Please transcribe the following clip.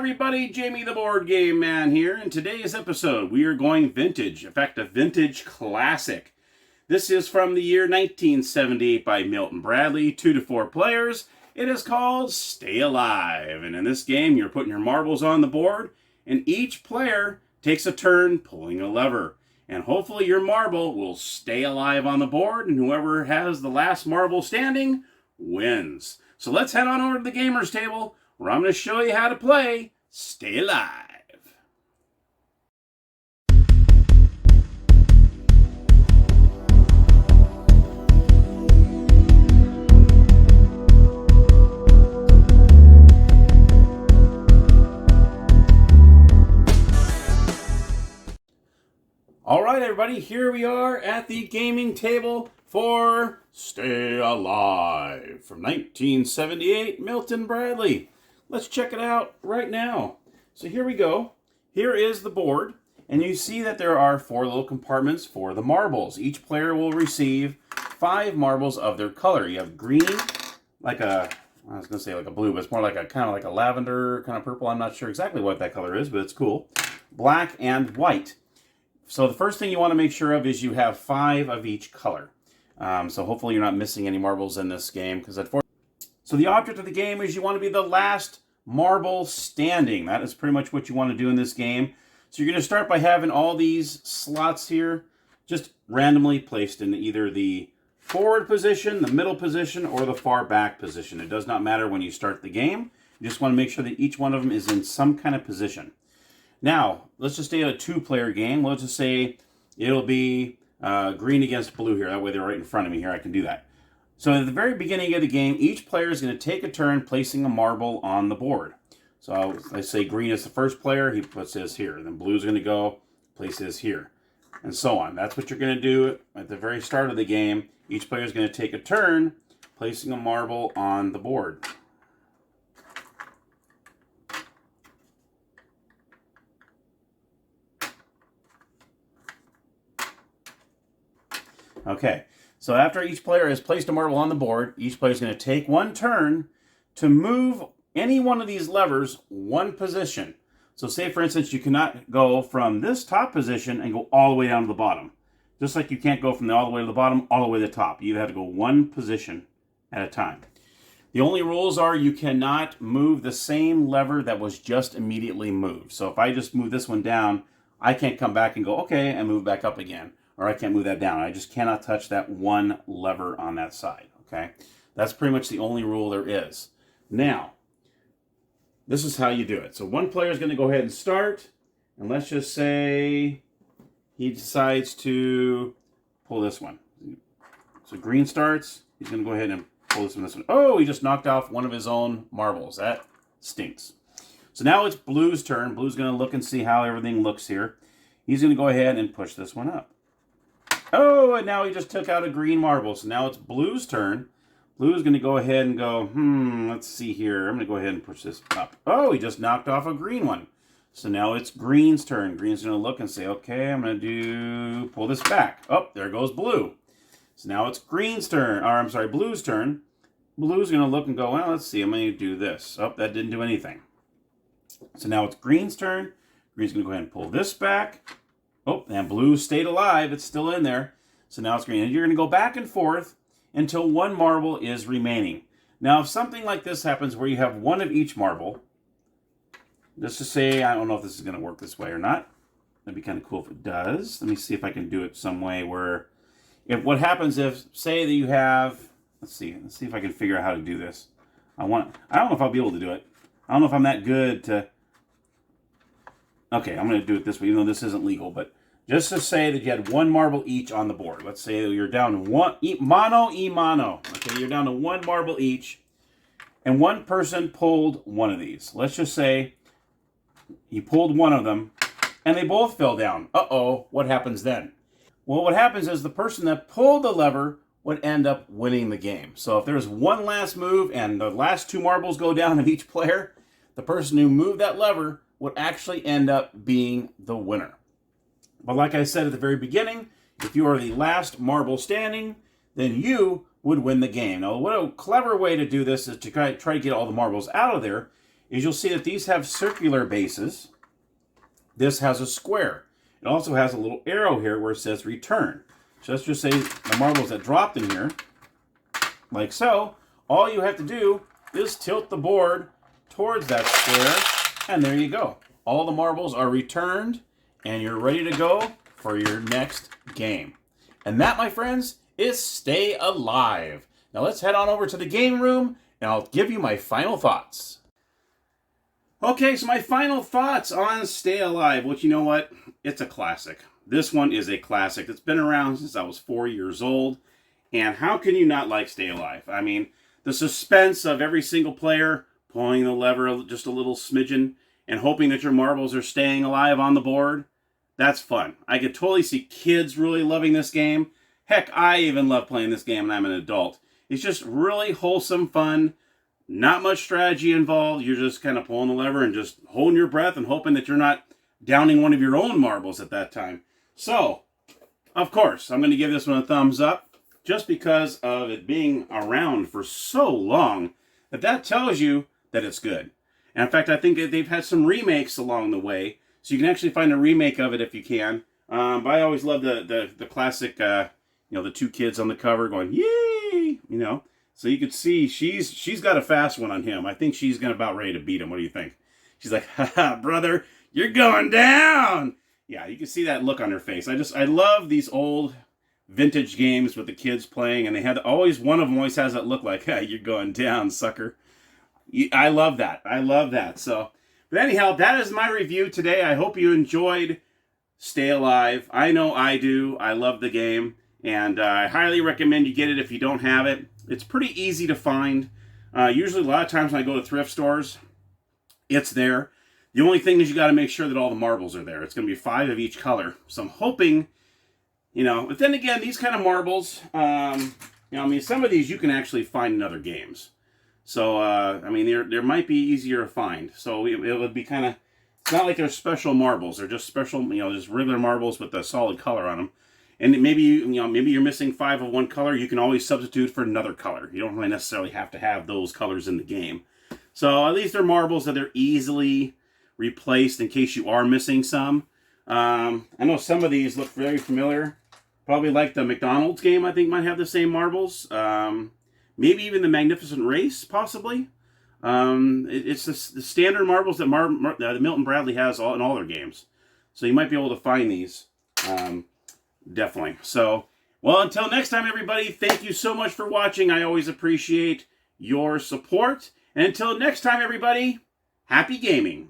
everybody, Jamie the Board Game Man here. In today's episode, we are going vintage. In fact, a vintage classic. This is from the year 1978 by Milton Bradley, 2 to 4 players. It is called Stay Alive. And in this game, you're putting your marbles on the board, and each player takes a turn pulling a lever. And hopefully your marble will stay alive on the board, and whoever has the last marble standing wins. So let's head on over to the gamers table, where I'm going to show you how to play Stay Alive. All right, everybody, here we are at the gaming table for Stay Alive from 1978, Milton Bradley. Let's check it out right now. So here we go. Here is the board, and you see that there are 4 little compartments for the marbles. Each player will receive 5 marbles of their color. You have green, like a, I was going to say like a blue, but it's more like a kind of like a lavender, kind of purple. I'm not sure exactly what that color is, but it's cool. Black and white. So the first thing you want to make sure of is you have 5 of each color. So hopefully you're not missing any marbles in this game, because so the object of the game is you want to be the last marble standing. That is pretty much what you want to do in this game. So you're going to start by having all these slots here just randomly placed in either the forward position, the middle position, or the far back position. It does not matter when you start the game. You just want to make sure that each one of them is in some kind of position. Now, let's just stay at a 2-player game. Let's just say it'll be green against blue here. That way they're right in front of me here. I can do that. So at the very beginning of the game, each player is going to take a turn placing a marble on the board. So I say green is the first player, he puts his here. Then blue is going to go, place his here, and so on. That's what you're going to do at the very start of the game. Each player is going to take a turn placing a marble on the board. Okay, so after each player has placed a marble on the board, each player is going to take one turn to move any one of these levers one position. So say, for instance, you cannot go from this top position and go all the way down to the bottom. Just like you can't go from all the way to the bottom, all the way to the top. You have to go one position at a time. The only rules are you cannot move the same lever that was just immediately moved. So if I just move this one down, I can't come back and go, okay, and move back up again. Or I can't move that down. I just cannot touch that one lever on that side, okay? That's pretty much the only rule there is. Now, this is how you do it. So one player is going to go ahead and start, and let's just say he decides to pull this one. So green starts, he's going to go ahead and pull this one. Oh, he just knocked off one of his own marbles. That stinks. So now it's blue's turn. Blue's going to look and see how everything looks here. He's going to go ahead and push this one up. Oh, and now he just took out a green marble. So now it's blue's turn. Blue's going to go ahead and go, let's see here. I'm going to go ahead and push this up. Oh, he just knocked off a green one. So now it's green's turn. Green's going to look and say, okay, I'm going to pull this back. Oh, there goes blue. So now it's green's turn, or I'm sorry, blue's turn. Blue's going to look and go, well, let's see, I'm going to do this. Oh, that didn't do anything. So now it's green's turn. Green's going to go ahead and pull this back. Oh, and blue stayed alive. It's still in there. So now it's green. And you're going to go back and forth until one marble is remaining. Now, if something like this happens where you have one of each marble, just to say, I don't know if this is going to work this way or not. That'd be kind of cool if it does. Let me see if I can do it some way where, if what happens if, say that you have, let's see if I can figure out how to do this. I don't know if I'll be able to do it. I don't know if I'm that good to. Okay, I'm going to do it this way, even though this isn't legal, but just to say that you had one marble each on the board. Let's say you're down to one, mano. Okay, you're down to one marble each, and one person pulled one of these. Let's just say he pulled one of them, and they both fell down. Uh-oh, what happens then? Well, what happens is the person that pulled the lever would end up winning the game. So if there's one last move, and the last 2 marbles go down of each player, the person who moved that lever would actually end up being the winner. But like I said at the very beginning, if you are the last marble standing, then you would win the game. Now, what a clever way to do this is to try to get all the marbles out of there is you'll see that these have circular bases. This has a square. It also has a little arrow here where it says return. So let's just say the marbles that dropped in here, like so. All you have to do is tilt the board towards that square, and there you go. All the marbles are returned, and you're ready to go for your next game. And that, my friends, is Stay Alive. Now let's head on over to the game room, and I'll give you my final thoughts. Okay, so my final thoughts on Stay Alive, which, you know what? It's a classic. This one is a classic. It's been around since I was 4 years old. And how can you not like Stay Alive? I mean, the suspense of every single player pulling the lever just a little smidgen and hoping that your marbles are staying alive on the board, that's fun. I could totally see kids really loving this game. Heck, I even love playing this game when I'm an adult. It's just really wholesome fun. Not much strategy involved. You're just kind of pulling the lever and just holding your breath and hoping that you're not downing one of your own marbles at that time. So, of course, I'm going to give this one a thumbs up just because of it being around for so long that tells you that it's good. And in fact, I think they've had some remakes along the way, so you can actually find a remake of it if you can. But I always love the classic, the two kids on the cover going, yay! So you could see she's got a fast one on him. I think she's about ready to beat him. What do you think? She's like, haha, brother, you're going down! Yeah, you can see that look on her face. I love these old vintage games with the kids playing, and one of them always has that look like, hey, you're going down, sucker. I love that. I love that. So, but anyhow, that is my review today. I hope you enjoyed Stay Alive. I know I do. I love the game, and I highly recommend you get it if you don't have it. It's pretty easy to find. Usually, a lot of times when I go to thrift stores, it's there. The only thing is you got to make sure that all the marbles are there. It's going to be 5 of each color. So I'm hoping, but then again, these kind of marbles, some of these you can actually find in other games. So, there might be easier to find. So it would be kind of, it's not like they're special marbles. They're just special, just regular marbles with a solid color on them. And maybe, maybe you're missing 5 of one color. You can always substitute for another color. You don't really necessarily have to have those colors in the game. So at least they're marbles that are easily replaced in case you are missing some. I know some of these look very familiar. Probably like the McDonald's game, I think, might have the same marbles. Maybe even the Magnificent Race, possibly. It's the standard marbles that Milton Bradley has in all their games. So you might be able to find these. Definitely. So, well, until next time, everybody, thank you so much for watching. I always appreciate your support. And until next time, everybody, happy gaming.